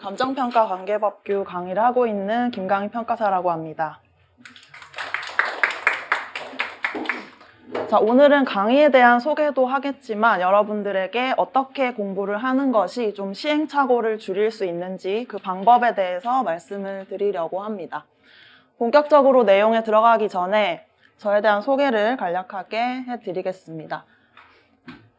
감정평가 관계법규 강의를 하고 있는 김강희 평가사라고 합니다. 자, 오늘은 강의에 대한 소개도 하겠지만 여러분들에게 어떻게 공부를 하는 것이 좀 시행착오를 줄일 수 있는지 그 방법에 대해서 말씀을 드리려고 합니다. 본격적으로 내용에 들어가기 전에 저에 대한 소개를 간략하게 해드리겠습니다.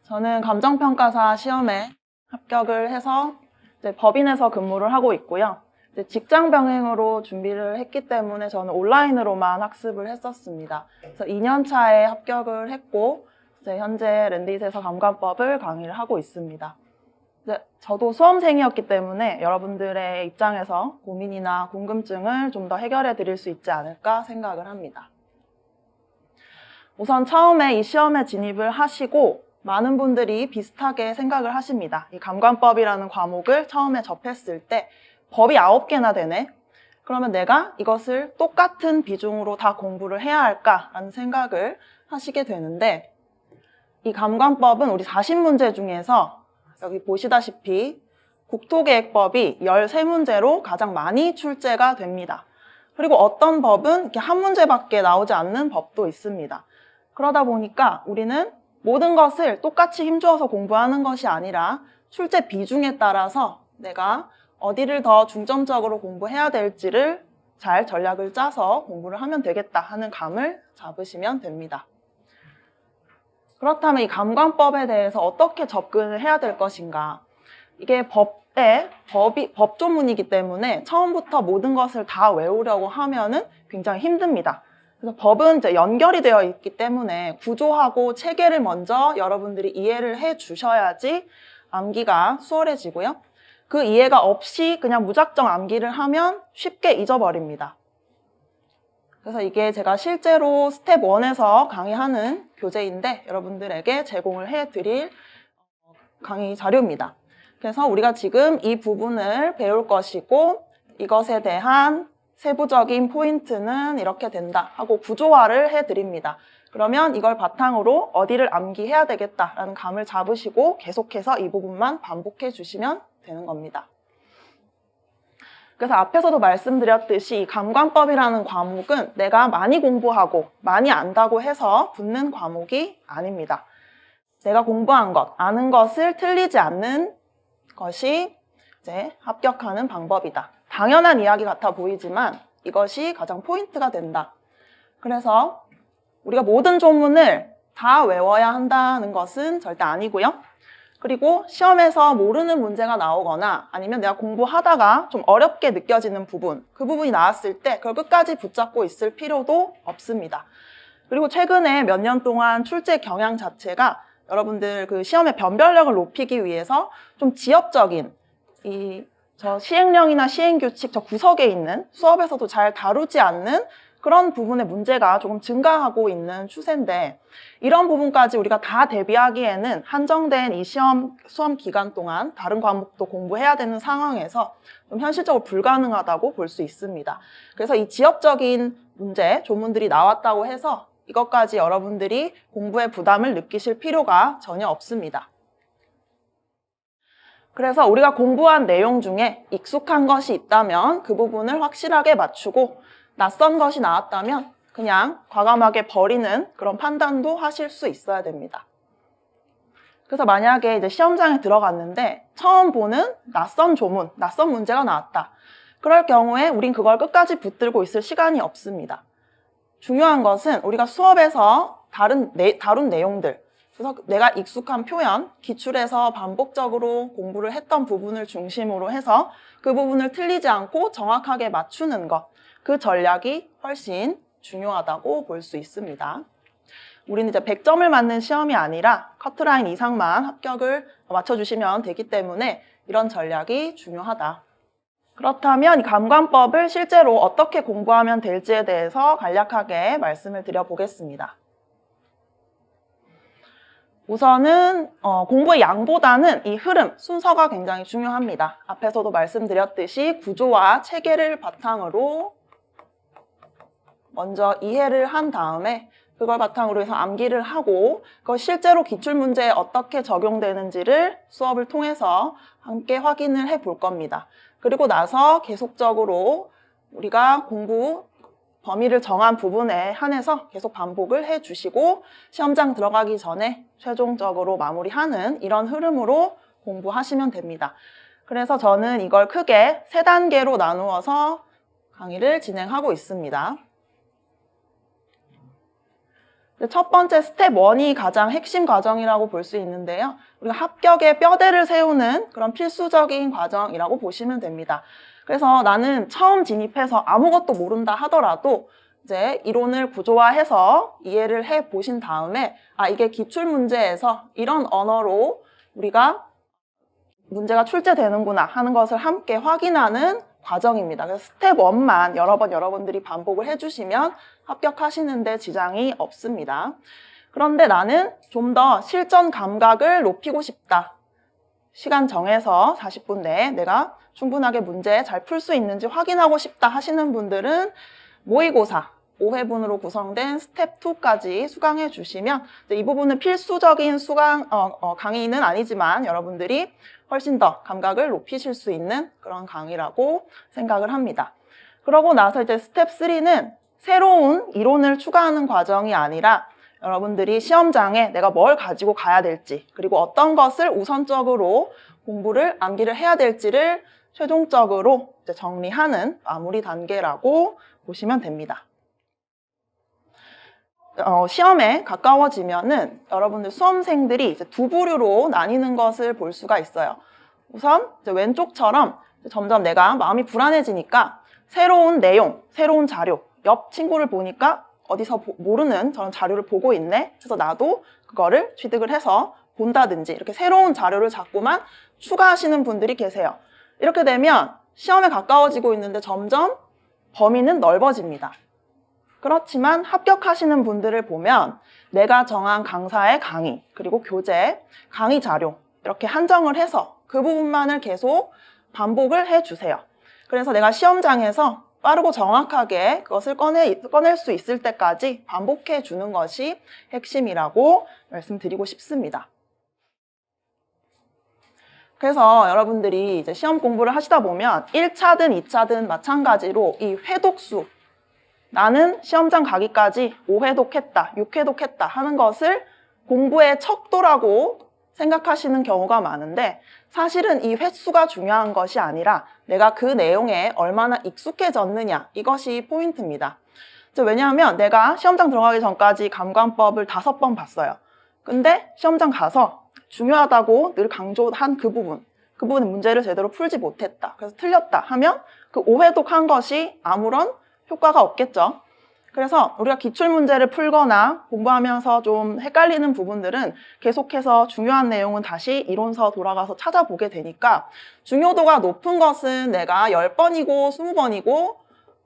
저는 감정평가사 시험에 합격을 해서 이제 법인에서 근무를 하고 있고요. 이제 직장 병행으로 준비를 했기 때문에 저는 온라인으로만 학습을 했었습니다. 그래서 2년 차에 합격을 했고 이제 현재 랜디스에서 감관법을 강의를 하고 있습니다. 이제 저도 수험생이었기 때문에 여러분들의 입장에서 고민이나 궁금증을 좀 더 해결해 드릴 수 있지 않을까 생각을 합니다. 우선 처음에 이 시험에 진입을 하시고 많은 분들이 비슷하게 생각을 하십니다. 이 감관법이라는 과목을 처음에 접했을 때 법이 9개나 되네? 그러면 내가 이것을 똑같은 비중으로 다 공부를 해야 할까라는 생각을 하시게 되는데, 이 감관법은 우리 40문제 중에서 여기 보시다시피 국토계획법이 13문제로 가장 많이 출제가 됩니다. 그리고 어떤 법은 이렇게 한 문제밖에 나오지 않는 법도 있습니다. 그러다 보니까 우리는 모든 것을 똑같이 힘주어서 공부하는 것이 아니라 출제 비중에 따라서 내가 어디를 더 중점적으로 공부해야 될지를 잘 전략을 짜서 공부를 하면 되겠다 하는 감을 잡으시면 됩니다. 그렇다면 이 감관법에 대해서 어떻게 접근을 해야 될 것인가? 이게 법조문이기 때문에 처음부터 모든 것을 다 외우려고 하면은 굉장히 힘듭니다. 그래서 법은 이제 연결이 되어 있기 때문에 구조하고 체계를 먼저 여러분들이 이해를 해 주셔야지 암기가 수월해지고요. 그 이해가 없이 그냥 무작정 암기를 하면 쉽게 잊어버립니다. 그래서 이게 제가 실제로 스텝 1에서 강의하는 교재인데 여러분들에게 제공을 해드릴 강의 자료입니다. 그래서 우리가 지금 이 부분을 배울 것이고 이것에 대한 세부적인 포인트는 이렇게 된다 하고 구조화를 해드립니다. 그러면 이걸 바탕으로 어디를 암기해야 되겠다라는 감을 잡으시고 계속해서 이 부분만 반복해 주시면 되는 겁니다. 그래서 앞에서도 말씀드렸듯이 이 감관법이라는 과목은 내가 많이 공부하고 많이 안다고 해서 붙는 과목이 아닙니다. 내가 공부한 것, 아는 것을 틀리지 않는 것이 이제 합격하는 방법이다. 당연한 이야기 같아 보이지만 이것이 가장 포인트가 된다. 그래서 우리가 모든 조문을 다 외워야 한다는 것은 절대 아니고요. 그리고 시험에서 모르는 문제가 나오거나 아니면 내가 공부하다가 좀 어렵게 느껴지는 부분, 그 부분이 나왔을 때 그걸 끝까지 붙잡고 있을 필요도 없습니다. 그리고 최근에 몇 년 동안 출제 경향 자체가 여러분들 그 시험의 변별력을 높이기 위해서 좀 지엽적인 저 시행령이나 시행규칙 저 구석에 있는 수업에서도 잘 다루지 않는 그런 부분의 문제가 조금 증가하고 있는 추세인데 이런 부분까지 우리가 다 대비하기에는 한정된 이 수험 기간 동안 다른 과목도 공부해야 되는 상황에서 좀 현실적으로 불가능하다고 볼 수 있습니다. 그래서 이 지역적인 문제, 조문들이 나왔다고 해서 이것까지 여러분들이 공부에 부담을 느끼실 필요가 전혀 없습니다. 그래서 우리가 공부한 내용 중에 익숙한 것이 있다면 그 부분을 확실하게 맞추고 낯선 것이 나왔다면 그냥 과감하게 버리는 그런 판단도 하실 수 있어야 됩니다. 그래서 만약에 이제 시험장에 들어갔는데 처음 보는 낯선 조문, 낯선 문제가 나왔다. 그럴 경우에 우린 그걸 끝까지 붙들고 있을 시간이 없습니다. 중요한 것은 우리가 수업에서 다룬 내용들, 그래서 내가 익숙한 표현, 기출에서 반복적으로 공부를 했던 부분을 중심으로 해서 그 부분을 틀리지 않고 정확하게 맞추는 것, 그 전략이 훨씬 중요하다고 볼 수 있습니다. 우리는 이제 100점을 맞는 시험이 아니라 커트라인 이상만 합격을 맞춰주시면 되기 때문에 이런 전략이 중요하다. 그렇다면 이 감관법을 실제로 어떻게 공부하면 될지에 대해서 간략하게 말씀을 드려보겠습니다. 우선은 공부의 양보다는 이 흐름, 순서가 굉장히 중요합니다. 앞에서도 말씀드렸듯이 구조와 체계를 바탕으로 먼저 이해를 한 다음에 그걸 바탕으로 해서 암기를 하고 그걸 실제로 기출문제에 어떻게 적용되는지를 수업을 통해서 함께 확인을 해 볼 겁니다. 그리고 나서 계속적으로 우리가 공부 범위를 정한 부분에 한해서 계속 반복을 해주시고 시험장 들어가기 전에 최종적으로 마무리하는 이런 흐름으로 공부하시면 됩니다. 그래서 저는 이걸 크게 3단계로 나누어서 강의를 진행하고 있습니다. 첫 번째 스텝 1이 가장 핵심 과정이라고 볼 수 있는데요. 우리가 합격의 뼈대를 세우는 그런 필수적인 과정이라고 보시면 됩니다. 그래서 나는 처음 진입해서 아무것도 모른다 하더라도 이제 이론을 구조화해서 이해를 해 보신 다음에 이게 기출문제에서 이런 언어로 우리가 문제가 출제되는구나 하는 것을 함께 확인하는 과정입니다. 그래서 스텝 1만 여러 번 여러분들이 반복을 해주시면 합격하시는데 지장이 없습니다. 그런데 나는 좀 더 실전 감각을 높이고 싶다. 시간 정해서 40분 내에 내가 충분하게 문제 잘 풀 수 있는지 확인하고 싶다 하시는 분들은 모의고사 5회분으로 구성된 스텝 2까지 수강해 주시면 이 부분은 필수적인 수강 강의는 아니지만 여러분들이 훨씬 더 감각을 높이실 수 있는 그런 강의라고 생각을 합니다. 그러고 나서 이제 스텝 3는 새로운 이론을 추가하는 과정이 아니라 여러분들이 시험장에 내가 뭘 가지고 가야 될지 그리고 어떤 것을 우선적으로 공부를 암기를 해야 될지를 최종적으로 이제 정리하는 마무리 단계라고 보시면 됩니다. 시험에 가까워지면은 여러분들 수험생들이 이제 두 부류로 나뉘는 것을 볼 수가 있어요. 우선 이제 왼쪽처럼 점점 내가 마음이 불안해지니까 새로운 내용, 새로운 자료, 옆 친구를 보니까 어디서 모르는 저런 자료를 보고 있네. 그래서 나도 그거를 취득을 해서 본다든지 이렇게 새로운 자료를 자꾸만 추가하시는 분들이 계세요. 이렇게 되면 시험에 가까워지고 있는데 점점 범위는 넓어집니다. 그렇지만 합격하시는 분들을 보면 내가 정한 강사의 강의, 그리고 교재, 강의 자료 이렇게 한정을 해서 그 부분만을 계속 반복을 해주세요. 그래서 내가 시험장에서 빠르고 정확하게 그것을 꺼낼 수 있을 때까지 반복해 주는 것이 핵심이라고 말씀드리고 싶습니다. 그래서 여러분들이 이제 시험 공부를 하시다 보면 1차든 2차든 마찬가지로 이 회독수 나는 시험장 가기까지 5회독 했다, 6회독 했다 하는 것을 공부의 척도라고 생각하시는 경우가 많은데 사실은 이 횟수가 중요한 것이 아니라 내가 그 내용에 얼마나 익숙해졌느냐 이것이 포인트입니다. 왜냐하면 내가 시험장 들어가기 전까지 감관법을 5번 봤어요. 근데 시험장 가서 중요하다고 늘 강조한 그 부분 문제를 제대로 풀지 못했다. 그래서 틀렸다 하면 그 5회독 한 것이 아무런 효과가 없겠죠. 그래서 우리가 기출문제를 풀거나 공부하면서 좀 헷갈리는 부분들은 계속해서 중요한 내용은 다시 이론서 돌아가서 찾아보게 되니까 중요도가 높은 것은 내가 10번이고 20번이고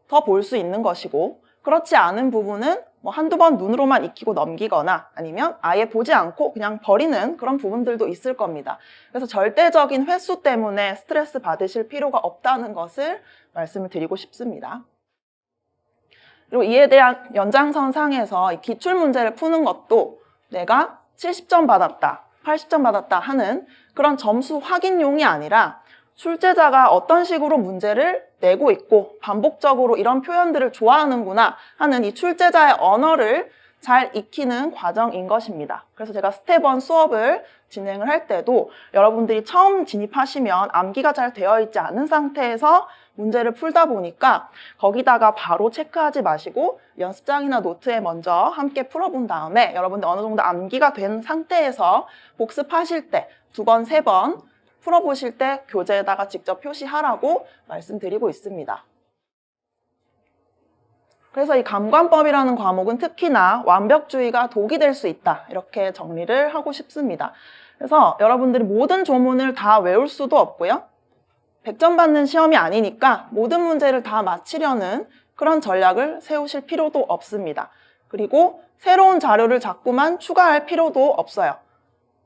더 볼 수 있는 것이고 그렇지 않은 부분은 뭐 한두 번 눈으로만 익히고 넘기거나 아니면 아예 보지 않고 그냥 버리는 그런 부분들도 있을 겁니다. 그래서 절대적인 횟수 때문에 스트레스 받으실 필요가 없다는 것을 말씀을 드리고 싶습니다. 그리고 이에 대한 연장선상에서 이 기출문제를 푸는 것도 내가 70점 받았다, 80점 받았다 하는 그런 점수 확인용이 아니라 출제자가 어떤 식으로 문제를 내고 있고 반복적으로 이런 표현들을 좋아하는구나 하는 이 출제자의 언어를 잘 익히는 과정인 것입니다. 그래서 제가 스텝 1 수업을 진행을 할 때도 여러분들이 처음 진입하시면 암기가 잘 되어 있지 않은 상태에서 문제를 풀다 보니까 거기다가 바로 체크하지 마시고 연습장이나 노트에 먼저 함께 풀어본 다음에 여러분들 어느 정도 암기가 된 상태에서 복습하실 때 2번, 3번 풀어보실 때 교재에다가 직접 표시하라고 말씀드리고 있습니다. 그래서 이 감관법이라는 과목은 특히나 완벽주의가 독이 될 수 있다. 이렇게 정리를 하고 싶습니다. 그래서 여러분들이 모든 조문을 다 외울 수도 없고요. 100점 받는 시험이 아니니까 모든 문제를 다 맞히려는 그런 전략을 세우실 필요도 없습니다. 그리고 새로운 자료를 자꾸만 추가할 필요도 없어요.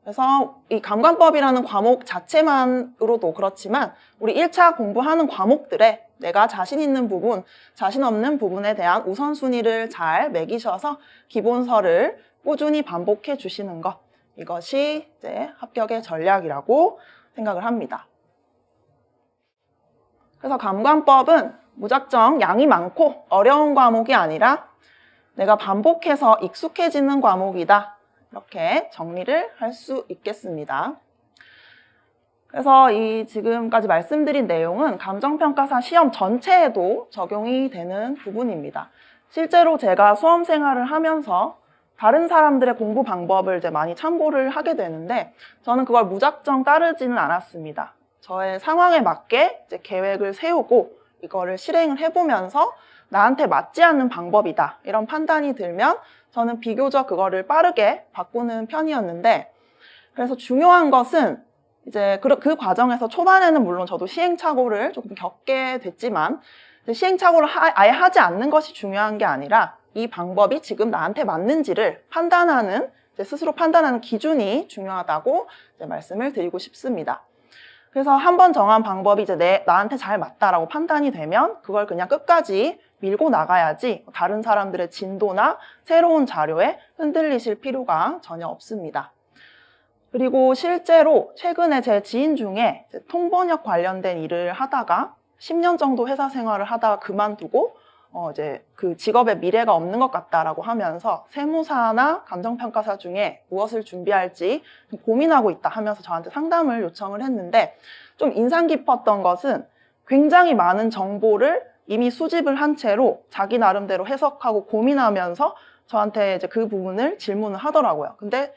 그래서 이 감관법이라는 과목 자체만으로도 그렇지만 우리 1차 공부하는 과목들에 내가 자신 있는 부분, 자신 없는 부분에 대한 우선순위를 잘 매기셔서 기본서를 꾸준히 반복해 주시는 것, 이것이 이제 합격의 전략이라고 생각을 합니다. 그래서 감관법은 무작정 양이 많고 어려운 과목이 아니라 내가 반복해서 익숙해지는 과목이다. 이렇게 정리를 할 수 있겠습니다. 그래서 이 지금까지 말씀드린 내용은 감정평가사 시험 전체에도 적용이 되는 부분입니다. 실제로 제가 수험 생활을 하면서 다른 사람들의 공부 방법을 이제 많이 참고를 하게 되는데 저는 그걸 무작정 따르지는 않았습니다. 저의 상황에 맞게 이제 계획을 세우고 이거를 실행을 해보면서 나한테 맞지 않는 방법이다. 이런 판단이 들면 저는 비교적 그거를 빠르게 바꾸는 편이었는데 그래서 중요한 것은 이제 그 과정에서 초반에는 물론 저도 시행착오를 조금 겪게 됐지만 시행착오를 아예 하지 않는 것이 중요한 게 아니라 이 방법이 지금 나한테 맞는지를 판단하는 스스로 판단하는 기준이 중요하다고 말씀을 드리고 싶습니다. 그래서 한번 정한 방법이 이제 나한테 잘 맞다라고 판단이 되면 그걸 그냥 끝까지 밀고 나가야지 다른 사람들의 진도나 새로운 자료에 흔들리실 필요가 전혀 없습니다. 그리고 실제로 최근에 제 지인 중에 통번역 관련된 일을 하다가 10년 정도 회사 생활을 하다가 그만두고 이제 그 직업에 미래가 없는 것 같다라고 하면서 세무사나 감정평가사 중에 무엇을 준비할지 고민하고 있다 하면서 저한테 상담을 요청을 했는데 좀 인상 깊었던 것은 굉장히 많은 정보를 이미 수집을 한 채로 자기 나름대로 해석하고 고민하면서 저한테 이제 그 부분을 질문을 하더라고요. 근데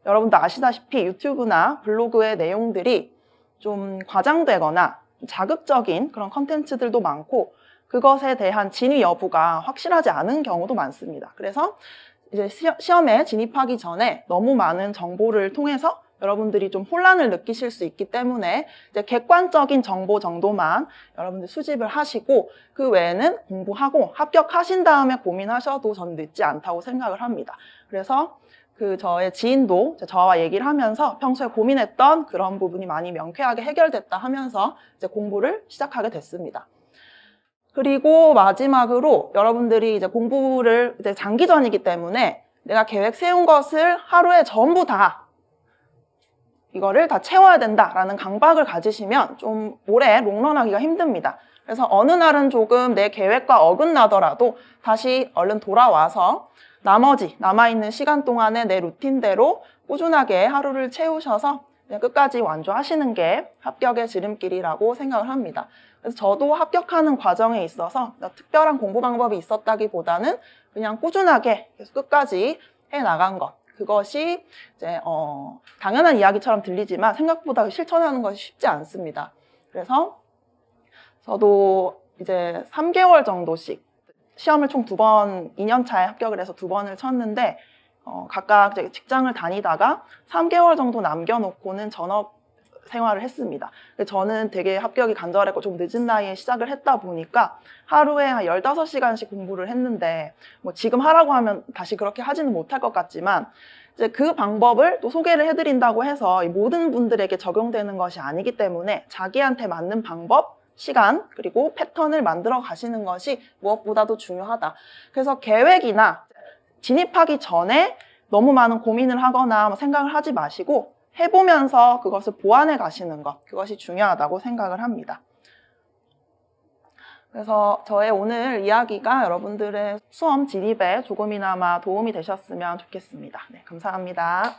여러분도 아시다시피 유튜브나 블로그의 내용들이 좀 과장되거나 자극적인 그런 컨텐츠들도 많고 그것에 대한 진위 여부가 확실하지 않은 경우도 많습니다. 그래서 이제 시험에 진입하기 전에 너무 많은 정보를 통해서 여러분들이 좀 혼란을 느끼실 수 있기 때문에 이제 객관적인 정보 정도만 여러분들 수집을 하시고 그 외에는 공부하고 합격하신 다음에 고민하셔도 저는 늦지 않다고 생각을 합니다. 그래서 저의 지인도 저와 얘기를 하면서 평소에 고민했던 그런 부분이 많이 명쾌하게 해결됐다 하면서 이제 공부를 시작하게 됐습니다. 그리고 마지막으로 여러분들이 이제 공부를 이제 장기전이기 때문에 내가 계획 세운 것을 하루에 전부 다 이거를 다 채워야 된다라는 강박을 가지시면 좀 오래 롱런하기가 힘듭니다. 그래서 어느 날은 조금 내 계획과 어긋나더라도 다시 얼른 돌아와서 나머지 남아있는 시간 동안에 내 루틴대로 꾸준하게 하루를 채우셔서 그냥 끝까지 완주하시는 게 합격의 지름길이라고 생각을 합니다. 그래서 저도 합격하는 과정에 있어서 특별한 공부 방법이 있었다기보다는 그냥 꾸준하게 계속 끝까지 해나간 것. 그것이 이제 당연한 이야기처럼 들리지만 생각보다 실천하는 것이 쉽지 않습니다. 그래서 저도 이제 3개월 정도씩 시험을 총 2번, 2년 차에 합격을 해서 2번을 쳤는데 각각 직장을 다니다가 3개월 정도 남겨놓고는 전업 생활을 했습니다. 저는 되게 합격이 간절했고 좀 늦은 나이에 시작을 했다 보니까 하루에 한 15시간씩 공부를 했는데 뭐 지금 하라고 하면 다시 그렇게 하지는 못할 것 같지만 이제 그 방법을 또 소개를 해드린다고 해서 모든 분들에게 적용되는 것이 아니기 때문에 자기한테 맞는 방법, 시간 그리고 패턴을 만들어 가시는 것이 무엇보다도 중요하다. 그래서 계획이나 진입하기 전에 너무 많은 고민을 하거나 생각을 하지 마시고 해보면서 그것을 보완해 가시는 것, 그것이 중요하다고 생각을 합니다. 그래서 저의 오늘 이야기가 여러분들의 수험 진입에 조금이나마 도움이 되셨으면 좋겠습니다. 네, 감사합니다.